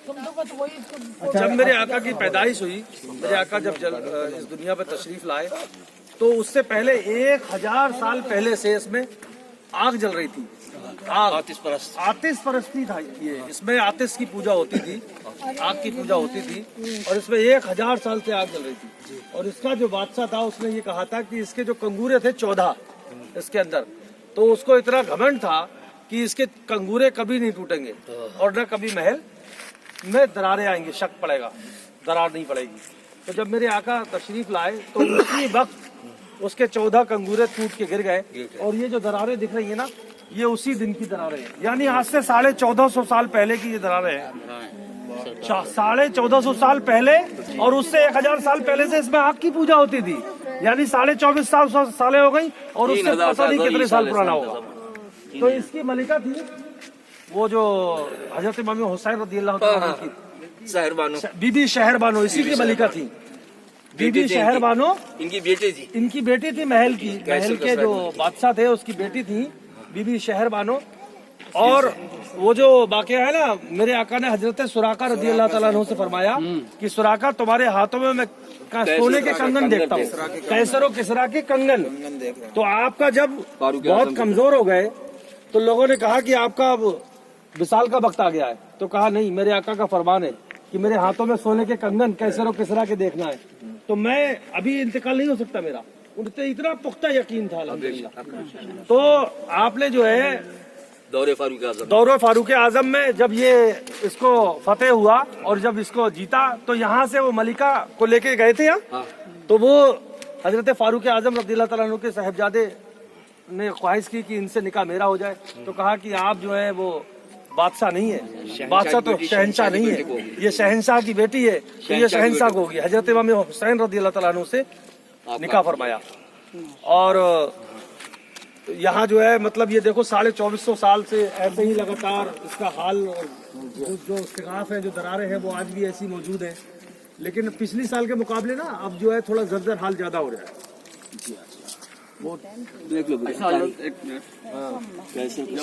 जब मेरे आका की पैदाइश हुई, मेरे आका जब इस दुनिया पे तशरीफ लाए, तो उससे पहले 1000 साल पहले से इसमें आग जल रही थी। आतिश परस्ती था ये, इसमें आतिश की पूजा होती थी, आग की पूजा होती थी, और इसमें 1000 साल से आग जल रही थी। और इसका जो बादशाह था उसने ये कहा था कि इसके जो कंगूरे थे 14 इसके अंदर, तो उसको इतना घमंड था कि इसके कंगूरे कभी नहीं टूटेंगे और न कभी महल में दरारें आएंगे, शक पड़ेगा, दरार नहीं पड़ेगी। तो जब मेरे आका तशरीफ लाए तो उसी वक्त उसके 14 कंगूरे टूट के गिर गए, और ये जो दरारें दिख रही है ना, ये उसी दिन की दरारें हैं, यानी आज से 1450 साल पहले की ये दरारें हैं। 1450 साल पहले, और उससे 1000 साल पहले से इसमें आग की पूजा होती थी, यानी 24.5 सालें हो गई, और उससे पता नहीं कितने साल पुराना होगा। तो इसकी मलिका थी वो जो हजरत इमाम हुसैन रज़ियल्लाहु ताला की बीबी शहर बानो, इसी की मलिका थी बीबी शहर बानो। इनकी बेटी थी महल की, महल के जो बादशाह थे उसकी बेटी थी बीबी शहर बानो। और वो जो वाकया है ना, मेरे आका ने हजरत सुराका रज़ियल्लाहु ताला अन्हु से फरमाया कि सुराका तुम्हारे हाथों में मैं सोने के कंगन देखता हूँ, कैसर और किसरा के कंगन। तो आपका जब बहुत कमजोर हो गए तो लोगों ने कहा कि आपका अब विशाल का वक्त आ गया है, तो कहा नहीं, मेरे आका का फरमान है कि मेरे हाथों में सोने के कंगन कैसर और किसरा के देखना है, तो मैं अभी इंतकाल नहीं हो सकता मेरा। उनसे इतना पुख्ता यकीन था अल्हम्दुलिल्लाह। तो आपने जो है दौरे फारूक आजम में जब ये इसको फतेह हुआ और जब इसको जीता, तो यहाँ से वो मलिका को लेके गए थे यहाँ, तो वो हजरत फारूक आजम रज़ियल्लाहु ताला अन्हु के साहिबजादे ने ख्वाहिश की कि इनसे निकाह मेरा हो जाए। तो कहा कि आप जो है वो बादशाह नहीं है, बादशाह तो शहंशाह नहीं है, ये शहंशाह की बेटी है, तो ये शहंशाह को होगी। हजरत इमाम हुसैन रज़ियल्लाहु ताला अन्हु से निकाह फरमाया। और यहाँ जो है मतलब ये देखो 2450 साल से ऐसे ही लगातार इसका हाल, और जो इख्तिलाफ है, जो दरारें हैं, वो आज भी ऐसी मौजूद है। लेकिन पिछली साल के मुकाबले ना अब जो है थोड़ा जर्जर हाल ज्यादा हो रहा है। वो देख लो, एक मिनट, 1900